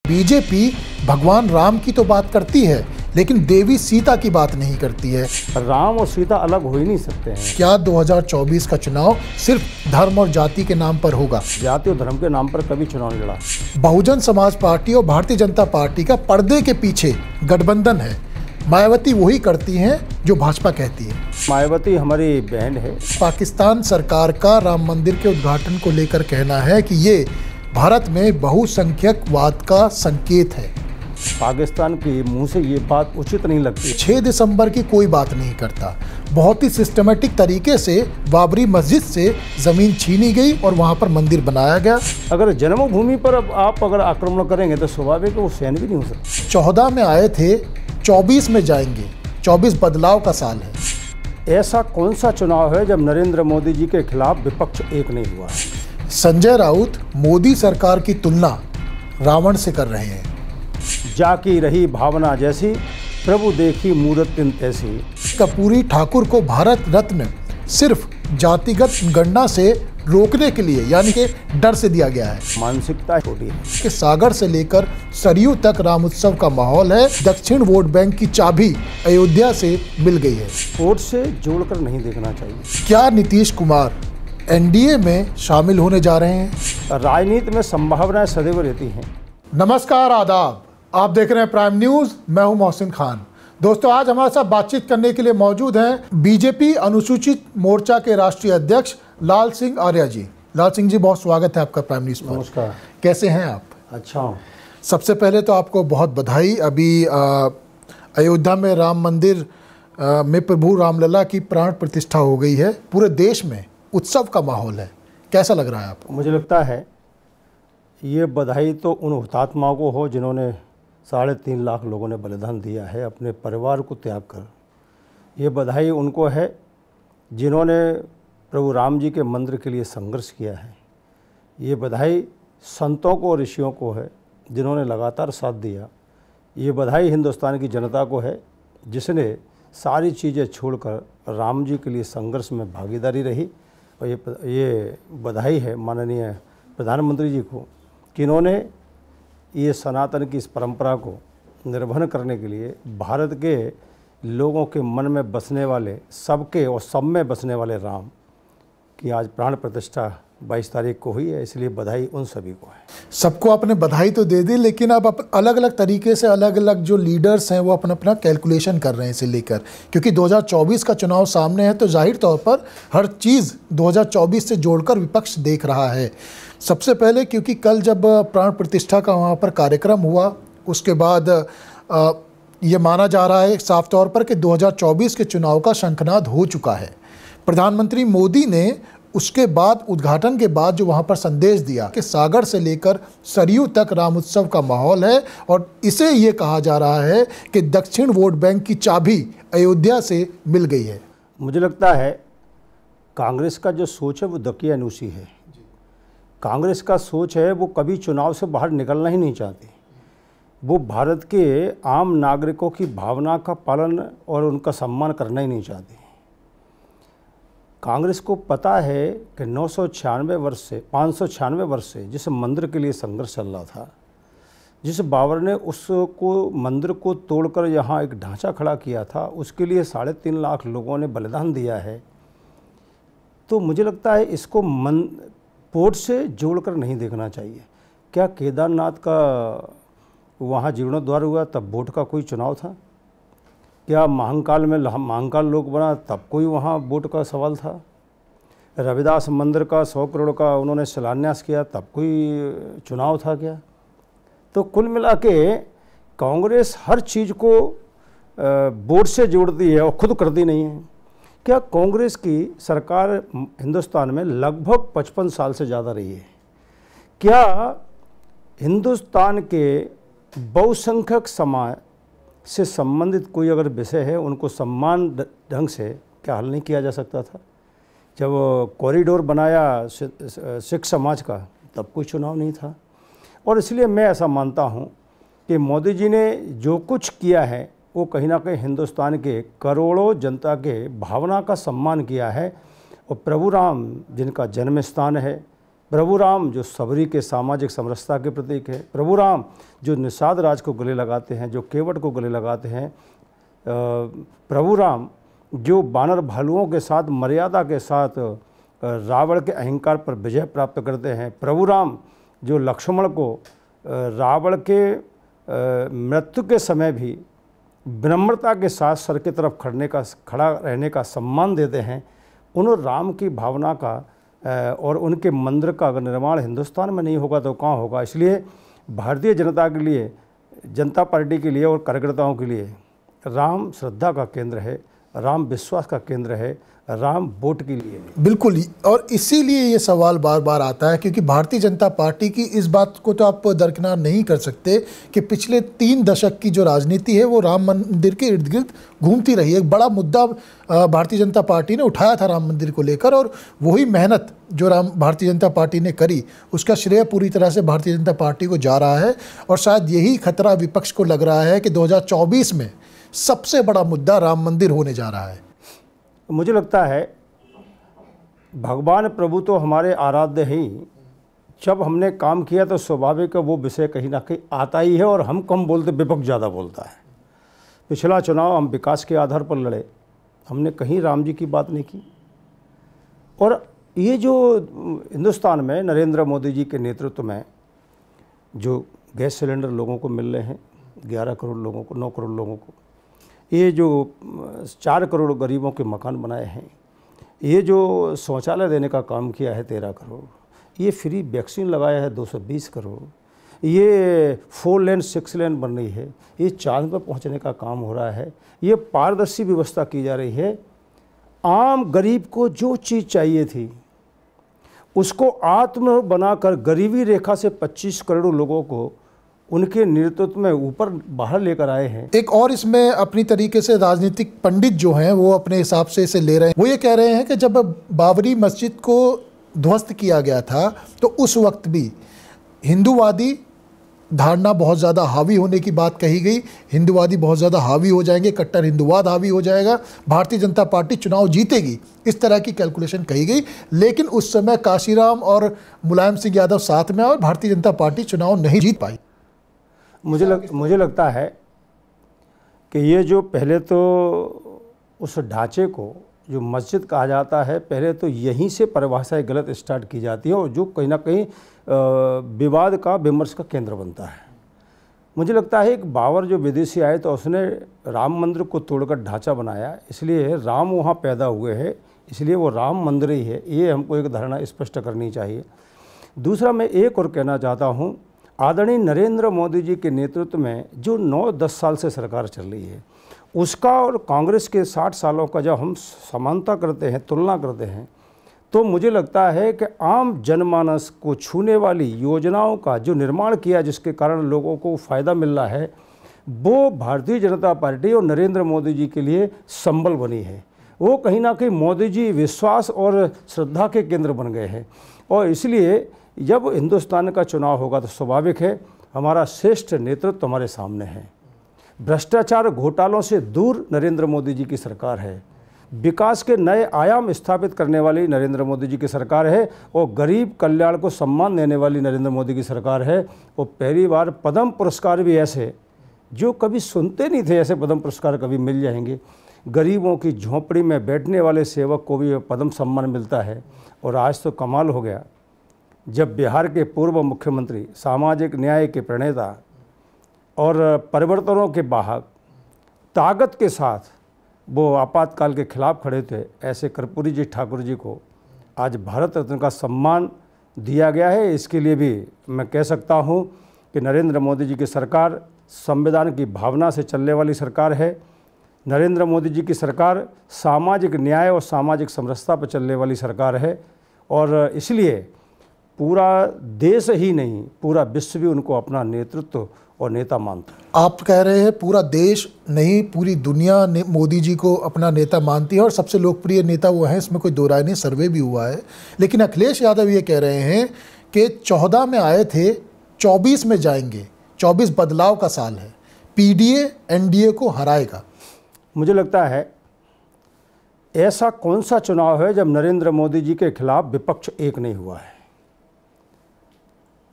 BJP भगवान राम की तो बात करती है, लेकिन देवी सीता की बात नहीं करती है। राम और सीता अलग हो ही नहीं सकते हैं। क्या 2024 का चुनाव सिर्फ धर्म और जाति के नाम पर होगा? जाति और धर्म के नाम पर कभी चुनाव नहीं लड़ा। बहुजन समाज पार्टी और भारतीय जनता पार्टी का पर्दे के पीछे गठबंधन है। मायावती वही करती हैं जो भाजपा कहती है। मायावती हमारी बहन है। पाकिस्तान सरकार का राम मंदिर के उद्घाटन को लेकर कहना है कि ये भारत में बहुसंख्यकवाद का संकेत है। पाकिस्तान के मुंह से ये बात उचित नहीं लगती। 6 दिसंबर की कोई बात नहीं करता। बहुत ही सिस्टमेटिक तरीके से बाबरी मस्जिद से ज़मीन छीनी गई और वहाँ पर मंदिर बनाया गया। अगर जन्मभूमि पर अब आप अगर आक्रमण करेंगे तो स्वाभाविक है वो सहन भी नहीं हो सकता। 14 में आए थे, 24 में जाएंगे। 24 बदलाव का साल है। ऐसा कौन सा चुनाव है जब नरेंद्र मोदी जी के खिलाफ विपक्ष एक नहीं हुआ है? संजय राउत मोदी सरकार की तुलना रावण से कर रहे हैं। जाकी रही भावना जैसी, प्रभु देखी मूरत ऐसी। कर्पूरी ठाकुर को भारत रत्न सिर्फ जातिगत गणना से रोकने के लिए, यानी कि डर से दिया गया है। मानसिकता छोटी है कि सागर से लेकर सरयू तक राम उत्सव का माहौल है। दक्षिण वोट बैंक की चाबी अयोध्या से मिल गई है। वोट से जोड़कर नहीं देखना चाहिए। क्या नीतीश कुमार एनडीए में शामिल होने जा रहे हैं? राजनीति में संभावनाएं सदैव रहती हैं। नमस्कार, आदाब। आप देख रहे हैं प्राइम न्यूज़। मैं हूं मोहसिन खान। दोस्तों, आज हमारे साथ बातचीत करने के लिए मौजूद हैं बीजेपी अनुसूचित मोर्चा के राष्ट्रीय अध्यक्ष लाल सिंह आर्य जी। लाल सिंह जी, बहुत स्वागत है आपका प्राइम न्यूज़ पर। नमस्कार। कैसे हैं आप? अच्छा हूँ। सबसे पहले तो आपको बहुत बधाई। अभी अयोध्या में राम मंदिर में प्रभु रामलला की प्राण प्रतिष्ठा हो गई है। पूरे देश में उत्सव का माहौल है। कैसा लग रहा है आपको? मुझे लगता है ये बधाई तो उन हुतात्माओं को हो जिन्होंने 3.5 लाख लोगों ने बलिदान दिया है अपने परिवार को त्याग कर। ये बधाई उनको है जिन्होंने प्रभु राम जी के मंदिर के लिए संघर्ष किया है। ये बधाई संतों को, ऋषियों को है जिन्होंने लगातार साथ दिया। ये बधाई हिंदुस्तान की जनता को है जिसने सारी चीज़ें छोड़कर राम जी के लिए संघर्ष में भागीदारी रही। और ये बधाई है माननीय प्रधानमंत्री जी को कि इन्होंने ये सनातन की इस परंपरा को निर्वहन करने के लिए भारत के लोगों के मन में बसने वाले, सबके और सब में बसने वाले राम की आज प्राण प्रतिष्ठा 22 तारीख को हुई है। इसलिए बधाई उन सभी को है। सबको आपने बधाई तो दे दी, लेकिन अब अलग अलग तरीके से अलग अलग जो लीडर्स हैं वो अपना अपना कैलकुलेशन कर रहे हैं इसे लेकर, क्योंकि 2024 का चुनाव सामने है। तो जाहिर तौर पर हर चीज़ 2024 से जोड़कर विपक्ष देख रहा है। सबसे पहले क्योंकि कल जब प्राण प्रतिष्ठा का वहाँ पर कार्यक्रम हुआ, उसके बाद ये माना जा रहा है साफ तौर पर कि 2024 के चुनाव का शंखनाद हो चुका है। प्रधानमंत्री मोदी ने उसके बाद, उद्घाटन के बाद, जो वहाँ पर संदेश दिया कि सागर से लेकर सरयू तक राम उत्सव का माहौल है और इसे ये कहा जा रहा है कि दक्षिण वोट बैंक की चाबी अयोध्या से मिल गई है। मुझे लगता है कांग्रेस का जो सोच है वो दकियानूसी है। कांग्रेस का सोच है वो कभी चुनाव से बाहर निकलना ही नहीं चाहती। वो भारत के आम नागरिकों की भावना का पालन और उनका सम्मान करना ही नहीं चाहती। कांग्रेस को पता है कि 596 वर्ष से जिस मंदिर के लिए संघर्ष चल रहा था, जिस बाबर ने उसको मंदिर को तोड़कर यहाँ एक ढांचा खड़ा किया था, उसके लिए 3.5 लाख लोगों ने बलिदान दिया है। तो मुझे लगता है इसको वोट से जोड़कर नहीं देखना चाहिए। क्या केदारनाथ का वहाँ जीर्णोद्धार हुआ तब वोट का कोई चुनाव था? क्या महाकाल में महाकाल लोक बना तब कोई वहाँ वोट का सवाल था? रविदास मंदिर का 100 करोड़ का उन्होंने शिलान्यास किया तब कोई चुनाव था क्या? तो कुल मिला के कांग्रेस हर चीज़ को वोट से जोड़ती है और खुद करती नहीं है। क्या कांग्रेस की सरकार हिंदुस्तान में लगभग 55 साल से ज़्यादा रही है? क्या हिंदुस्तान के बहुसंख्यक समाज से संबंधित कोई अगर विषय है उनको सम्मान ढंग से क्या हल नहीं किया जा सकता था? जब कॉरिडोर बनाया सिख समाज का तब कोई चुनाव नहीं था। और इसलिए मैं ऐसा मानता हूँ कि मोदी जी ने जो कुछ किया है वो कहीं ना कहीं हिंदुस्तान के करोड़ों जनता के भावना का सम्मान किया है। और प्रभु राम जिनका जन्म स्थान है, प्रभु राम जो सबरी के सामाजिक समरसता के प्रतीक है, प्रभु राम जो निषाद राज को गले लगाते हैं, जो केवट को गले लगाते हैं, प्रभु राम जो बानर भालुओं के साथ मर्यादा के साथ रावण के अहंकार पर विजय प्राप्त करते हैं, प्रभु राम जो लक्ष्मण को रावण के मृत्यु के समय भी विनम्रता के साथ सर की तरफ खड़ा रहने का सम्मान देते हैं, उन राम की भावना का और उनके मंदिर का अगर निर्माण हिंदुस्तान में नहीं होगा तो कहाँ होगा। इसलिए भारतीय जनता के लिए, जनता पार्टी के लिए और कार्यकर्ताओं के लिए राम श्रद्धा का केंद्र है, राम विश्वास का केंद्र है, राम वोट के लिए नहीं। बिल्कुल, और इसीलिए ये सवाल बार बार आता है क्योंकि भारतीय जनता पार्टी की इस बात को तो आप दरकिनार नहीं कर सकते कि पिछले 3 दशक की जो राजनीति है वो राम मंदिर के इर्द गिर्द घूमती रही है। एक बड़ा मुद्दा भारतीय जनता पार्टी ने उठाया था राम मंदिर को लेकर, और वही मेहनत जो भारतीय जनता पार्टी ने करी उसका श्रेय पूरी तरह से भारतीय जनता पार्टी को जा रहा है। और शायद यही खतरा विपक्ष को लग रहा है कि 2024 में सबसे बड़ा मुद्दा राम मंदिर होने जा रहा है। मुझे लगता है भगवान प्रभु तो हमारे आराध्य ही, जब हमने काम किया तो स्वाभाविक है वो विषय कहीं ना कहीं आता ही है, और हम कम बोलते, विपक्ष ज़्यादा बोलता है। पिछला चुनाव हम विकास के आधार पर लड़े, हमने कहीं राम जी की बात नहीं की। और ये जो हिंदुस्तान में नरेंद्र मोदी जी के नेतृत्व में जो गैस सिलेंडर लोगों को मिल रहे हैं, 11 करोड़ लोगों को, 9 करोड़ लोगों को, ये जो 4 करोड़ गरीबों के मकान बनाए हैं, ये जो शौचालय देने का काम किया है 13 करोड़, ये फ्री वैक्सीन लगाया है 220 करोड़, ये 4 लेन 6 लेन बन रही है, ये चांद पर पहुंचने का काम हो रहा है, ये पारदर्शी व्यवस्था की जा रही है। आम गरीब को जो चीज़ चाहिए थी उसको आत्म बनाकर गरीबी रेखा से 25 करोड़ लोगों को उनके नेतृत्व में ऊपर बाहर लेकर आए हैं। एक और इसमें अपनी तरीके से राजनीतिक पंडित जो हैं वो अपने हिसाब से इसे ले रहे हैं। वो ये कह रहे हैं कि जब बाबरी मस्जिद को ध्वस्त किया गया था तो उस वक्त भी हिंदूवादी धारणा बहुत ज़्यादा हावी होने की बात कही गई, हिंदूवादी बहुत ज़्यादा हावी हो जाएंगे, कट्टर हिंदूवाद हावी हो जाएगा, भारतीय जनता पार्टी चुनाव जीतेगी, इस तरह की कैलकुलेशन कही गई। लेकिन उस समय काशीराम और मुलायम सिंह यादव साथ में और भारतीय जनता पार्टी चुनाव नहीं जीत पाई। मुझे लगता है कि ये जो पहले तो उस ढांचे को जो मस्जिद कहा जाता है, पहले तो यहीं से परिभाषा गलत स्टार्ट की जाती है और जो कहीं ना कहीं विवाद का, विमर्श का केंद्र बनता है। मुझे लगता है एक बाबर जो विदेशी आए तो उसने राम मंदिर को तोड़कर ढांचा बनाया, इसलिए राम वहाँ पैदा हुए हैं, इसलिए वो राम मंदिर ही है। ये हमको एक धारणा स्पष्ट करनी चाहिए। दूसरा मैं एक और कहना चाहता हूँ, आदरणीय नरेंद्र मोदी जी के नेतृत्व में जो 9-10 साल से सरकार चल रही है उसका और कांग्रेस के 60 सालों का जब हम समानता करते हैं, तुलना करते हैं, तो मुझे लगता है कि आम जनमानस को छूने वाली योजनाओं का जो निर्माण किया जिसके कारण लोगों को फ़ायदा मिल रहा है वो भारतीय जनता पार्टी और नरेंद्र मोदी जी के लिए संबल बनी है। वो कहीं ना कहीं मोदी जी विश्वास और श्रद्धा के केंद्र बन गए हैं। और इसलिए जब हिंदुस्तान का चुनाव होगा तो स्वाभाविक है हमारा श्रेष्ठ नेतृत्व हमारे सामने है। भ्रष्टाचार घोटालों से दूर नरेंद्र मोदी जी की सरकार है, विकास के नए आयाम स्थापित करने वाली नरेंद्र मोदी जी की सरकार है और गरीब कल्याण को सम्मान देने वाली नरेंद्र मोदी की सरकार है। और पहली बार पद्म पुरस्कार भी ऐसे जो कभी सुनते नहीं थे, ऐसे पद्म पुरस्कार कभी मिल जाएंगे। गरीबों की झोंपड़ी में बैठने वाले सेवक को भी पद्म सम्मान मिलता है। और आज तो कमाल हो गया, जब बिहार के पूर्व मुख्यमंत्री, सामाजिक न्याय के प्रणेता और परिवर्तनों के वाहक ताकत के साथ वो आपातकाल के खिलाफ खड़े थे, ऐसे कर्पूरी जी ठाकुर जी को आज भारत रत्न का सम्मान दिया गया है। इसके लिए भी मैं कह सकता हूँ कि नरेंद्र मोदी जी की सरकार संविधान की भावना से चलने वाली सरकार है। नरेंद्र मोदी जी की सरकार सामाजिक न्याय और सामाजिक समरसता पर चलने वाली सरकार है। और इसलिए पूरा देश ही नहीं, पूरा विश्व भी उनको अपना नेतृत्व और नेता मानता है। आप कह रहे हैं पूरा देश नहीं, पूरी दुनिया ने मोदी जी को अपना नेता मानती है और सबसे लोकप्रिय नेता वो हैं, इसमें कोई दो राय नहीं, सर्वे भी हुआ है। लेकिन अखिलेश यादव ये कह रहे हैं कि 14 में आए थे, 24 में जाएंगे, 24 बदलाव का साल है, पीडीए एनडीए को हराएगा। मुझे लगता है ऐसा कौन सा चुनाव है जब नरेंद्र मोदी जी के खिलाफ विपक्ष एक नहीं हुआ है।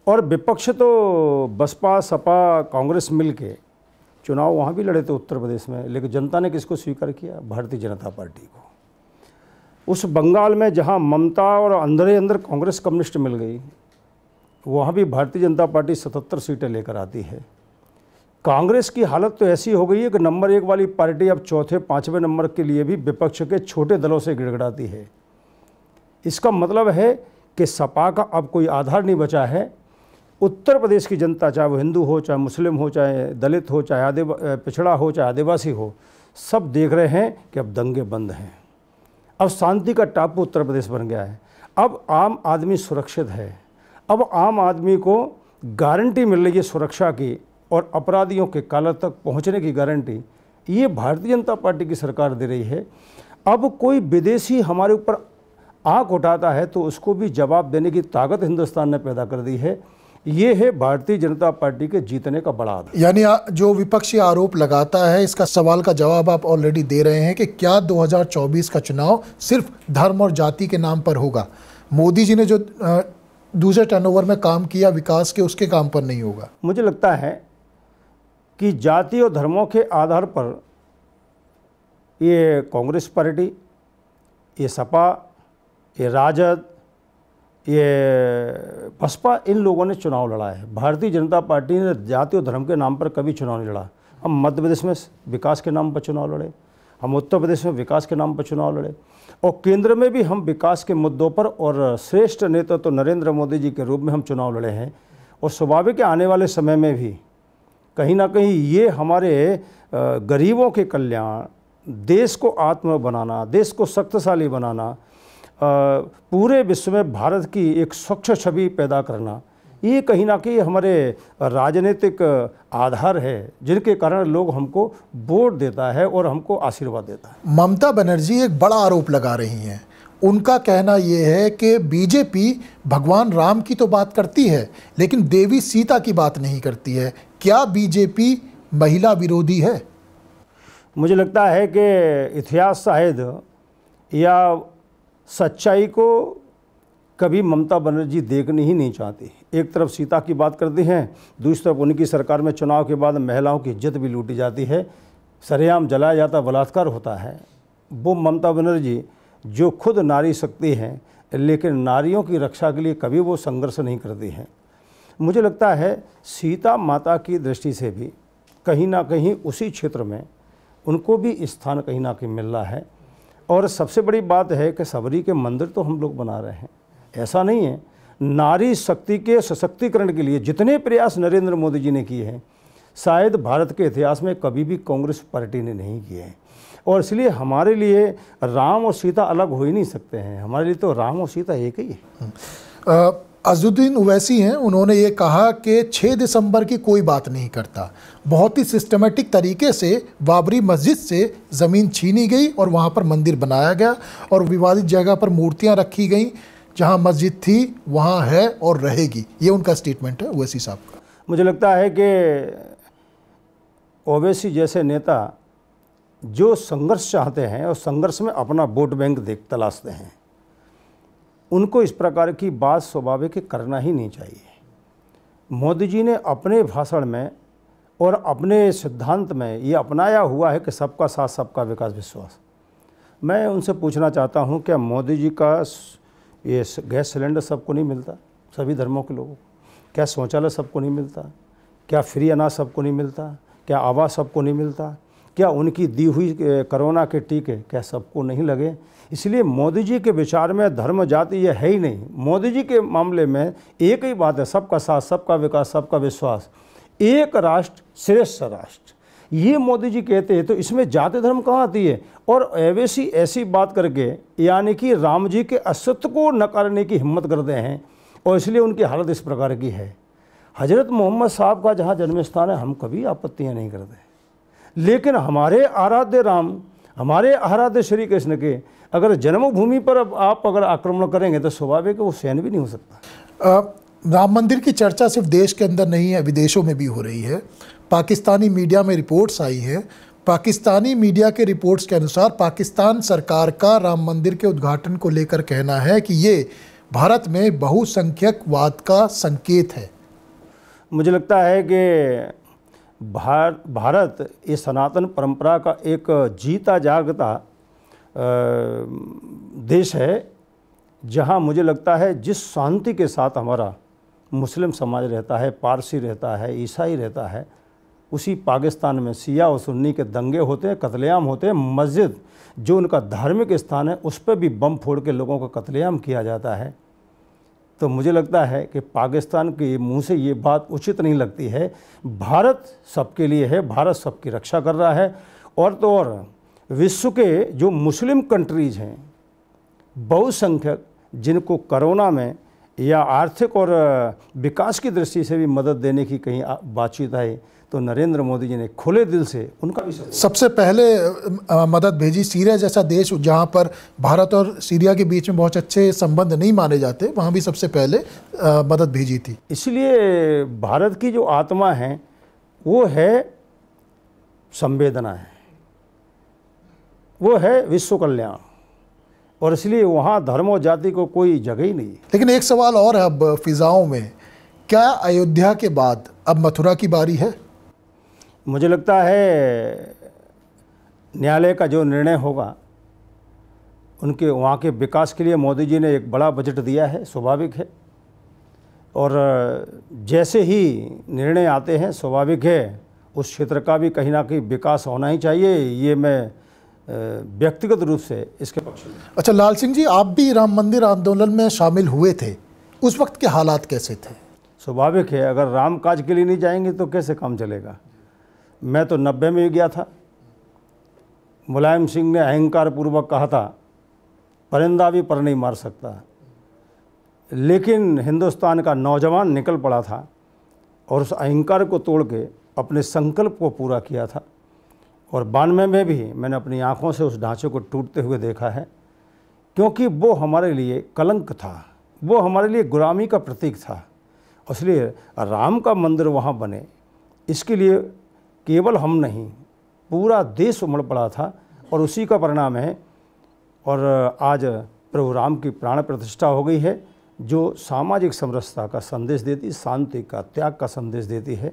और विपक्ष तो बसपा सपा कांग्रेस मिल के चुनाव वहाँ भी लड़े थे उत्तर प्रदेश में, लेकिन जनता ने किसको स्वीकार किया? भारतीय जनता पार्टी को। उस बंगाल में जहाँ ममता और अंदर अंदर कांग्रेस कम्युनिस्ट मिल गई, वहाँ भी भारतीय जनता पार्टी 77 सीटें लेकर आती है। कांग्रेस की हालत तो ऐसी हो गई है कि नंबर 1 वाली पार्टी अब चौथे 5वें नंबर के लिए भी विपक्ष के छोटे दलों से गिड़गिड़ाती है। इसका मतलब है कि सपा का अब कोई आधार नहीं बचा है। उत्तर प्रदेश की जनता, चाहे वो हिंदू हो, चाहे मुस्लिम हो, चाहे दलित हो, चाहे पिछड़ा हो, चाहे आदिवासी हो, सब देख रहे हैं कि अब दंगे बंद हैं। अब शांति का टापू उत्तर प्रदेश बन गया है। अब आम आदमी सुरक्षित है। अब आम आदमी को गारंटी मिल रही है सुरक्षा की और अपराधियों के कालर तक पहुंचने की गारंटी ये भारतीय जनता पार्टी की सरकार दे रही है। अब कोई विदेशी हमारे ऊपर आंख उठाता है तो उसको भी जवाब देने की ताकत हिंदुस्तान ने पैदा कर दी है। ये है भारतीय जनता पार्टी के जीतने का बड़ा आधार। यानी जो विपक्षी आरोप लगाता है, इसका सवाल का जवाब आप ऑलरेडी दे रहे हैं कि क्या 2024 का चुनाव सिर्फ धर्म और जाति के नाम पर होगा? मोदी जी ने जो दूसरे टर्नओवर में काम किया विकास के, उसके काम पर नहीं होगा। मुझे लगता है कि जाति और धर्मों के आधार पर ये कांग्रेस पार्टी, ये सपा, ये राजद, ये बसपा, इन लोगों ने चुनाव लड़ा है। भारतीय जनता पार्टी ने जाति और धर्म के नाम पर कभी चुनाव नहीं लड़ा। हम मध्य प्रदेश में विकास के नाम पर चुनाव लड़े, हम उत्तर प्रदेश में विकास के नाम पर चुनाव लड़े, और केंद्र में भी हम विकास के मुद्दों पर और श्रेष्ठ नेता तो नरेंद्र मोदी जी के रूप में हम चुनाव लड़े हैं। और स्वाभाविक आने वाले समय में भी कहीं ना कहीं ये हमारे गरीबों के कल्याण, देश को आत्मनिर्भर बनाना, देश को शक्तिशाली बनाना, पूरे विश्व में भारत की एक स्वच्छ छवि पैदा करना, ये कहीं ना कहीं हमारे राजनीतिक आधार है जिनके कारण लोग हमको वोट देता है और हमको आशीर्वाद देता है। ममता बनर्जी एक बड़ा आरोप लगा रही हैं। उनका कहना ये है कि बीजेपी भगवान राम की तो बात करती है लेकिन देवी सीता की बात नहीं करती है। क्या बीजेपी महिला विरोधी है? मुझे लगता है कि इतिहास शायद या सच्चाई को कभी ममता बनर्जी देखनी ही नहीं चाहती। एक तरफ सीता की बात करती हैं, दूसरी तरफ उनकी सरकार में चुनाव के बाद महिलाओं की इज्जत भी लूटी जाती है, सरेआम जलाया जाता, बलात्कार होता है। वो ममता बनर्जी जो खुद नारी शक्ति हैं लेकिन नारियों की रक्षा के लिए कभी वो संघर्ष नहीं करती हैं। मुझे लगता है सीता माता की दृष्टि से भी कहीं ना कहीं उसी क्षेत्र में उनको भी स्थान कहीं ना कहीं मिल रहा है। और सबसे बड़ी बात है कि सबरी के मंदिर तो हम लोग बना रहे हैं, ऐसा नहीं है। नारी शक्ति के सशक्तिकरण के लिए जितने प्रयास नरेंद्र मोदी जी ने किए हैं शायद भारत के इतिहास में कभी भी कांग्रेस पार्टी ने नहीं किए हैं। और इसलिए हमारे लिए राम और सीता अलग हो ही नहीं सकते हैं, हमारे लिए तो राम और सीता एक ही है। अज़ुद्दीन ओवैसी हैं, उन्होंने ये कहा कि 6 दिसंबर की कोई बात नहीं करता। बहुत ही सिस्टमेटिक तरीके से बाबरी मस्जिद से ज़मीन छीनी गई और वहाँ पर मंदिर बनाया गया और विवादित जगह पर मूर्तियाँ रखी गई। जहाँ मस्जिद थी वहाँ है और रहेगी। ये उनका स्टेटमेंट है ओवैसी साहब का। मुझे लगता है कि ओवैसी जैसे नेता जो संघर्ष चाहते हैं और संघर्ष में अपना वोट बैंक तलाशते हैं, उनको इस प्रकार की बात स्वाभाविक करना ही नहीं चाहिए। मोदी जी ने अपने भाषण में और अपने सिद्धांत में ये अपनाया हुआ है कि सबका साथ सबका विकास विश्वास। मैं उनसे पूछना चाहता हूँ, क्या मोदी जी का ये गैस सिलेंडर सबको नहीं मिलता, सभी धर्मों के लोगों को? क्या शौचालय सबको नहीं मिलता? क्या फ्री अनाज सबको नहीं मिलता? क्या आवास सबको नहीं मिलता? क्या उनकी दी हुई कोरोना के टीके क्या सबको नहीं लगे? इसलिए मोदी जी के विचार में धर्म जाति ये है ही नहीं। मोदी जी के मामले में एक ही बात है, सबका साथ सबका विकास सबका विश्वास, एक राष्ट्र श्रेष्ठ राष्ट्र। ये मोदी जी कहते हैं, तो इसमें जाति धर्म कहाँ आती है? और ओवैसी ऐसी बात करके यानी कि राम जी के अस्तित्व को नकारने की हिम्मत करते हैं और इसलिए उनकी हालत इस प्रकार की है। हजरत मोहम्मद साहब का जहाँ जन्म स्थान है हम कभी आपत्तियाँ नहीं करते, लेकिन हमारे आराध्य राम, हमारे आराध्य श्री कृष्ण के अगर जन्मभूमि पर आप अगर आक्रमण करेंगे तो स्वाभाविक वो सहन भी नहीं हो सकता। राम मंदिर की चर्चा सिर्फ देश के अंदर नहीं है, विदेशों में भी हो रही है। पाकिस्तानी मीडिया में रिपोर्ट्स आई हैं। पाकिस्तानी मीडिया के रिपोर्ट्स के अनुसार पाकिस्तान सरकार का राम मंदिर के उद्घाटन को लेकर कहना है कि ये भारत में बहुसंख्यकवाद का संकेत है। मुझे लगता है कि भारत ये सनातन परंपरा का एक जीता जागता देश है, जहाँ मुझे लगता है जिस शांति के साथ हमारा मुस्लिम समाज रहता है, पारसी रहता है, ईसाई रहता है, उसी पाकिस्तान में शिया और सुन्नी के दंगे होते हैं, कत्लेआम होते हैं। मस्जिद जो उनका धार्मिक स्थान है उस पर भी बम फोड़ के लोगों का कत्लेआम किया जाता है। तो मुझे लगता है कि पाकिस्तान के मुंह से ये बात उचित नहीं लगती है। भारत सबके लिए है, भारत सबकी रक्षा कर रहा है। और तो और विश्व के जो मुस्लिम कंट्रीज़ हैं, बहुसंख्यक, जिनको कोरोना में या आर्थिक और विकास की दृष्टि से भी मदद देने की कहीं बातचीत आई, तो नरेंद्र मोदी जी ने खुले दिल से उनका भी सबसे पहले मदद भेजी। सीरिया जैसा देश जहां पर भारत और सीरिया के बीच में बहुत अच्छे संबंध नहीं माने जाते, वहां भी सबसे पहले मदद भेजी थी। इसलिए भारत की जो आत्मा है वो है संवेदना है, वो है विश्व कल्याण, और इसलिए वहाँ धर्म और जाति को कोई जगह ही नहीं। लेकिन एक सवाल और है अब फिजाओं में, क्या अयोध्या के बाद अब मथुरा की बारी है? मुझे लगता है न्यायालय का जो निर्णय होगा, उनके वहाँ के विकास के लिए मोदी जी ने एक बड़ा बजट दिया है, स्वाभाविक है। और जैसे ही निर्णय आते हैं, स्वाभाविक है उस क्षेत्र का भी कहीं ना कहीं विकास होना ही चाहिए। ये मैं व्यक्तिगत रूप से इसके पक्ष में। अच्छा लाल सिंह जी, आप भी राम मंदिर आंदोलन में शामिल हुए थे, उस वक्त के हालात कैसे थे? स्वाभाविक है, अगर राम काज के लिए नहीं जाएंगे तो कैसे काम चलेगा। मैं तो 90 में गया था। मुलायम सिंह ने अहंकार पूर्वक कहा था, परिंदा भी पर नहीं मार सकता, लेकिन हिंदुस्तान का नौजवान निकल पड़ा था और उस अहंकार को तोड़ के अपने संकल्प को पूरा किया था। और 92 में भी मैंने अपनी आँखों से उस ढांचे को टूटते हुए देखा है, क्योंकि वो हमारे लिए कलंक था, वो हमारे लिए गुलामी का प्रतीक था। इसलिए राम का मंदिर वहाँ बने, इसके लिए केवल हम नहीं, पूरा देश उमड़ पड़ा था, और उसी का परिणाम है। और आज प्रभु राम की प्राण प्रतिष्ठा हो गई है, जो सामाजिक समरसता का संदेश देती, शांति का, त्याग का संदेश देती है।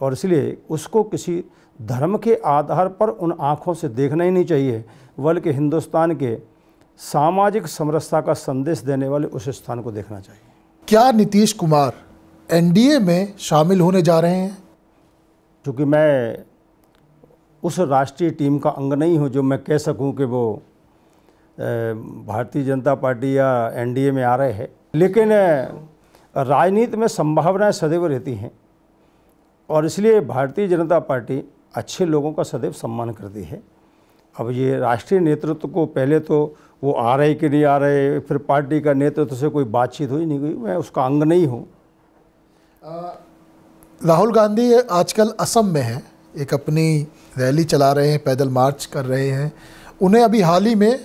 और इसलिए उसको किसी धर्म के आधार पर उन आँखों से देखना ही नहीं चाहिए, बल्कि हिंदुस्तान के सामाजिक समरसता का संदेश देने वाले उस स्थान को देखना चाहिए। क्या नीतीश कुमार एनडीए में शामिल होने जा रहे हैं? क्योंकि मैं उस राष्ट्रीय टीम का अंग नहीं हूँ जो मैं कह सकूँ कि वो भारतीय जनता पार्टी या एनडीए में आ रहे हैं, लेकिन राजनीति में संभावनाएं सदैव रहती हैं, और इसलिए भारतीय जनता पार्टी अच्छे लोगों का सदैव सम्मान करती है। अब ये राष्ट्रीय नेतृत्व को पहले तो वो आ रहे कि नहीं आ रहे, फिर पार्टी का नेतृत्व से कोई बातचीत हुई नहीं हुई, मैं उसका अंग नहीं हूँ। राहुल गांधी आजकल असम में हैं, एक अपनी रैली चला रहे हैं, पैदल मार्च कर रहे हैं। उन्हें अभी हाल ही में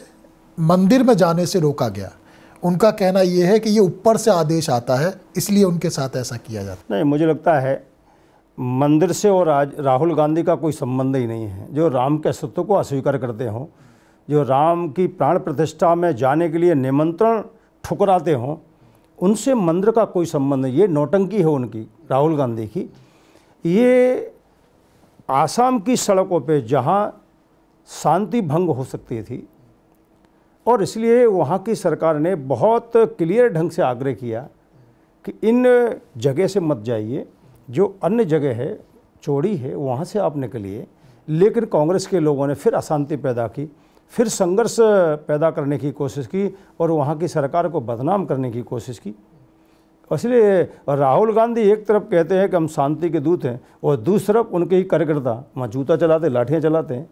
मंदिर में जाने से रोका गया। उनका कहना ये है कि ये ऊपर से आदेश आता है, इसलिए उनके साथ ऐसा किया जाता है। नहीं, मुझे लगता है मंदिर से और आज राहुल गांधी का कोई संबंध ही नहीं है। जो राम के अस्तित्व को अस्वीकार करते हों, जो राम की प्राण प्रतिष्ठा में जाने के लिए निमंत्रण ठुकराते हों, उनसे मंदिर का कोई संबंध नहीं। ये नौटंकी है उनकी, राहुल गांधी की। ये आसाम की सड़कों पे जहाँ शांति भंग हो सकती थी, और इसलिए वहाँ की सरकार ने बहुत क्लियर ढंग से आग्रह किया कि इन जगह से मत जाइए, जो अन्य जगह है, चौड़ी है, वहाँ से आप निकलिए। लेकिन कांग्रेस के लोगों ने फिर अशांति पैदा की, फिर संघर्ष पैदा करने की कोशिश की, और वहाँ की सरकार को बदनाम करने की कोशिश की। इसलिए राहुल गांधी एक तरफ कहते हैं कि हम शांति के दूत हैं, और दूसरी तरफ उनके ही कार्यकर्ता वहाँ जूता चलाते, लाठियाँ चलाते हैं।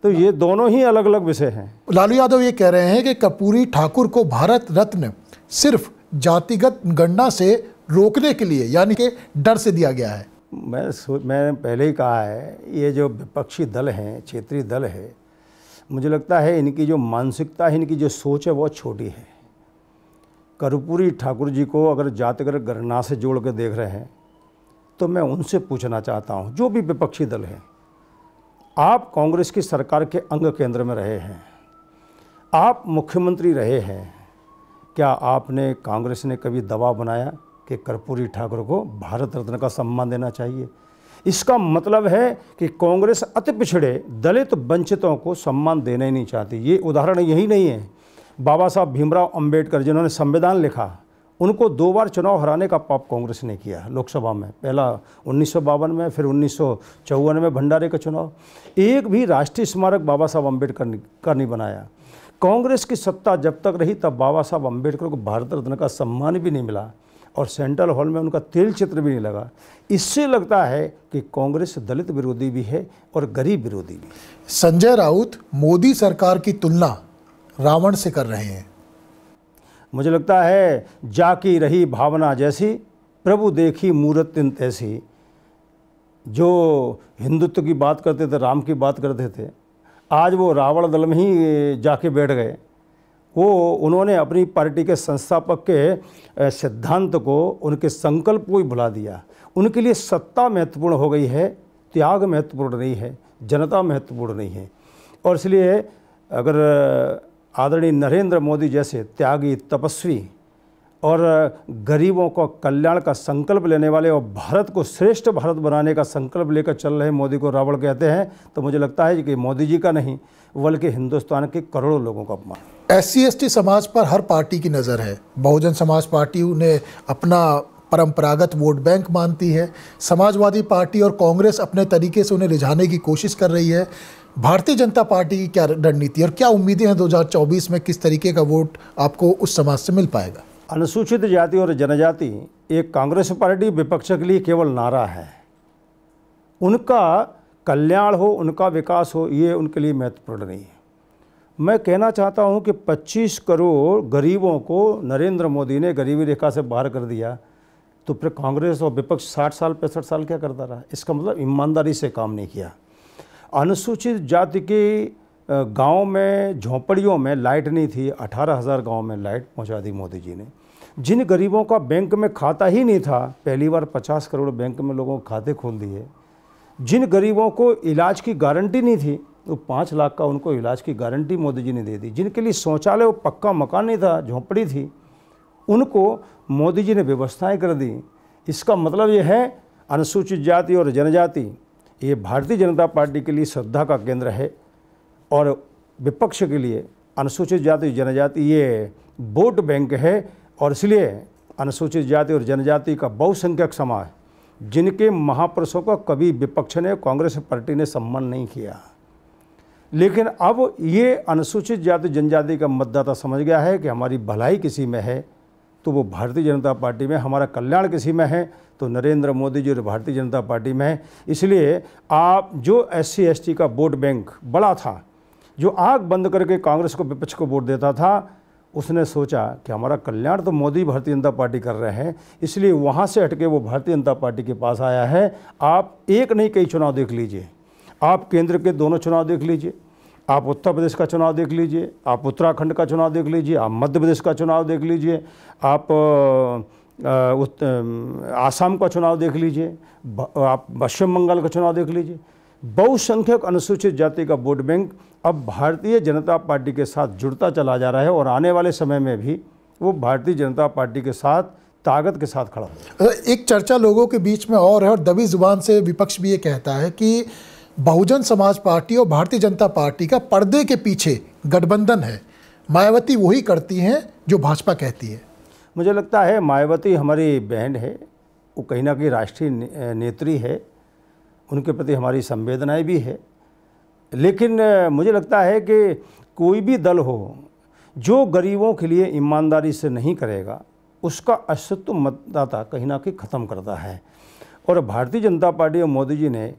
तो ये दोनों ही अलग अलग विषय हैं। लालू यादव ये कह रहे हैं कि कर्पूरी ठाकुर को भारत रत्न सिर्फ जातिगत गणना से रोकने के लिए, यानी कि डर से दिया गया है। मैंने पहले ही कहा है, ये जो विपक्षी दल हैं, क्षेत्रीय दल है, मुझे लगता है इनकी जो मानसिकता है, इनकी जो सोच है, बहुत छोटी है। कर्पूरी ठाकुर जी को अगर जातिगत गणना से जोड़ के देख रहे हैं, तो मैं उनसे पूछना चाहता हूँ, जो भी विपक्षी दल है, आप कांग्रेस की सरकार के अंग केंद्र में रहे हैं, आप मुख्यमंत्री रहे हैं, क्या आपने, कांग्रेस ने कभी दबाव बनाया कि कर्पूरी ठाकुर को भारत रत्न का सम्मान देना चाहिए। इसका मतलब है कि कांग्रेस अति पिछड़े दलित वंचितों को सम्मान देना ही नहीं चाहती। ये उदाहरण यही नहीं है, बाबा साहब भीमराव अंबेडकर जिन्होंने संविधान लिखा, उनको 2 बार चुनाव हराने का पाप कांग्रेस ने किया लोकसभा में, पहला 1952 में, फिर 1954 में भंडारे का चुनाव। एक भी राष्ट्रीय स्मारक बाबा साहब अंबेडकर का नहीं बनाया। कांग्रेस की सत्ता जब तक रही तब बाबा साहब अंबेडकर को भारत रत्न का सम्मान भी नहीं मिला और सेंट्रल हॉल में उनका तेल चित्र भी नहीं लगा। इससे लगता है कि कांग्रेस दलित विरोधी भी है और गरीब विरोधी भी। संजय राउत मोदी सरकार की तुलना रावण से कर रहे हैं। मुझे लगता है जाकी रही भावना जैसी, प्रभु देखी मूरत तिन तैसी। जो हिंदुत्व की बात करते थे, राम की बात करते थे, आज वो रावण दल में ही जाके बैठ गए। वो उन्होंने अपनी पार्टी के संस्थापक के सिद्धांत को, उनके संकल्प को ही भुला दिया। उनके लिए सत्ता महत्वपूर्ण हो गई है, त्याग महत्वपूर्ण नहीं है, जनता महत्वपूर्ण नहीं है। और इसलिए अगर आदरणीय नरेंद्र मोदी जैसे त्यागी, तपस्वी और गरीबों को कल्याण का संकल्प लेने वाले और भारत को श्रेष्ठ भारत बनाने का संकल्प लेकर चल रहे मोदी को रावण कहते हैं, तो मुझे लगता है कि मोदी जी का नहीं बल्कि हिंदुस्तान के करोड़ों लोगों का अपमान। SC/ST समाज पर हर पार्टी की नज़र है। बहुजन समाज पार्टी उन्हें अपना परंपरागत वोट बैंक मानती है। समाजवादी पार्टी और कांग्रेस अपने तरीके से उन्हें रिझाने की कोशिश कर रही है। भारतीय जनता पार्टी की क्या रणनीति और क्या उम्मीदें हैं 2024 में, किस तरीके का वोट आपको उस समाज से मिल पाएगा? अनुसूचित जाति और जनजाति एक कांग्रेस पार्टी विपक्ष के लिए केवल नारा है। उनका कल्याण हो, उनका विकास हो, ये उनके लिए महत्वपूर्ण नहीं है। मैं कहना चाहता हूं कि 25 करोड़ गरीबों को नरेंद्र मोदी ने गरीबी रेखा से बाहर कर दिया, तो फिर कांग्रेस और विपक्ष 60 साल 65 साल क्या करता रहा? इसका मतलब ईमानदारी से काम नहीं किया। अनुसूचित जाति के गांव में, झोंपड़ियों में लाइट नहीं थी, 18,000 गांव में लाइट पहुंचा दी मोदी जी ने। जिन गरीबों का बैंक में खाता ही नहीं था, पहली बार 50 करोड़ बैंक में लोगों को खाते खोल दिए। जिन गरीबों को इलाज की गारंटी नहीं थी, तो 5 लाख का उनको इलाज की गारंटी मोदी जी ने दे दी। जिनके लिए शौचालय और पक्का मकान नहीं था, झोंपड़ी थी, उनको मोदी जी ने व्यवस्थाएं कर दी। इसका मतलब ये है अनुसूचित जाति और जनजाति ये भारतीय जनता पार्टी के लिए श्रद्धा का केंद्र है और विपक्ष के लिए अनुसूचित जाति जनजाति ये वोट बैंक है। और इसलिए अनुसूचित जाति और जनजाति का बहुसंख्यक समाज, जिनके महापुरुषों का कभी विपक्ष ने, कांग्रेस पार्टी ने सम्मान नहीं किया, लेकिन अब ये अनुसूचित जाति जनजाति का मतदाता समझ गया है कि हमारी भलाई किसी में है तो वो भारतीय जनता पार्टी में, हमारा कल्याण किसी में है तो नरेंद्र मोदी जी और भारतीय जनता पार्टी में है। इसलिए आप जो SC/ST का वोट बैंक बड़ा था, जो आंख बंद करके कांग्रेस को, विपक्ष को वोट देता था, उसने सोचा कि हमारा कल्याण तो मोदी भारतीय जनता पार्टी कर रहे हैं, इसलिए वहाँ से हटके वो भारतीय जनता पार्टी के पास आया है। आप एक नहीं कई चुनाव देख लीजिए, आप केंद्र के दोनों चुनाव देख लीजिए, आप उत्तर प्रदेश का चुनाव देख लीजिए, आप उत्तराखंड का चुनाव देख लीजिए, आप मध्य प्रदेश का चुनाव देख लीजिए, आप आसाम का चुनाव देख लीजिए, आप पश्चिम बंगाल का चुनाव देख लीजिए। बहुसंख्यक अनुसूचित जाति का वोट बैंक अब भारतीय जनता पार्टी के साथ जुड़ता चला जा रहा है और आने वाले समय में भी वो भारतीय जनता पार्टी के साथ ताकत के साथ खड़ा होगा। एक चर्चा लोगों के बीच में और है, और दबी जुबान से विपक्ष भी ये कहता है कि बहुजन समाज पार्टी और भारतीय जनता पार्टी का पर्दे के पीछे गठबंधन है, मायावती वही करती हैं जो भाजपा कहती है। मुझे लगता है मायावती हमारी बहन है, वो कहीं ना कहीं राष्ट्रीय नेत्री है, उनके प्रति हमारी संवेदनाएं भी है। लेकिन मुझे लगता है कि कोई भी दल हो जो गरीबों के लिए ईमानदारी से नहीं करेगा, उसका अस्तित्व मतदाता कहीं ना कहीं ख़त्म करता है। और भारतीय जनता पार्टी और मोदी जी ने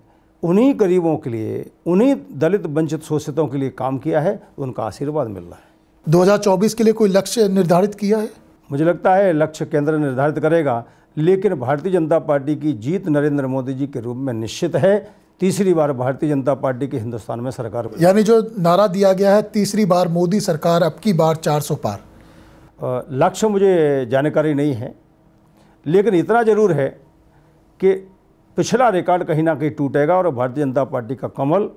उन्हीं गरीबों के लिए, उन्हीं दलित वंचित शोषितों के लिए काम किया है, तो उनका आशीर्वाद मिल रहा है। 2024 के लिए कोई लक्ष्य निर्धारित किया है? मुझे लगता है लक्ष्य केंद्र निर्धारित करेगा, लेकिन भारतीय जनता पार्टी की जीत नरेंद्र मोदी जी के रूप में निश्चित है। तीसरी बार भारतीय जनता पार्टी की हिंदुस्तान में सरकार, यानी जो नारा दिया गया है तीसरी बार मोदी सरकार, अब की बार 400 पार। लक्ष्य मुझे जानकारी नहीं है, लेकिन इतना जरूर है कि पिछला रिकॉर्ड कहीं ना कहीं टूटेगा और भारतीय जनता पार्टी का कमल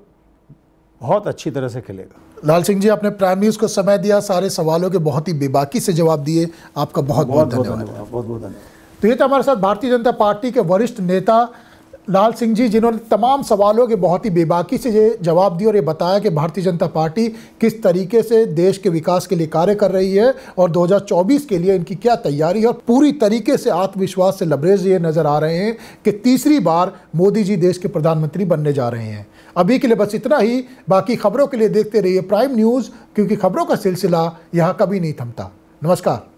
बहुत अच्छी तरह से खिलेगा। लाल सिंह जी, आपने प्राइम न्यूज़ को समय दिया, सारे सवालों के बहुत ही बेबाकी से जवाब दिए, आपका बहुत बहुत धन्यवाद। बहुत बहुत धन्यवाद। तो ये तो हमारे साथ भारतीय जनता पार्टी के वरिष्ठ नेता लाल सिंह जी, जिन्होंने तमाम सवालों के बहुत ही बेबाकी से ये जवाब दिया और ये बताया कि भारतीय जनता पार्टी किस तरीके से देश के विकास के लिए कार्य कर रही है और 2024 के लिए इनकी क्या तैयारी है। और पूरी तरीके से आत्मविश्वास से लबरेज ये नज़र आ रहे हैं कि तीसरी बार मोदी जी देश के प्रधानमंत्री बनने जा रहे हैं। अभी के लिए बस इतना ही। बाकी खबरों के लिए देखते रहिए प्राइम न्यूज़, क्योंकि खबरों का सिलसिला यहाँ कभी नहीं थमता। नमस्कार।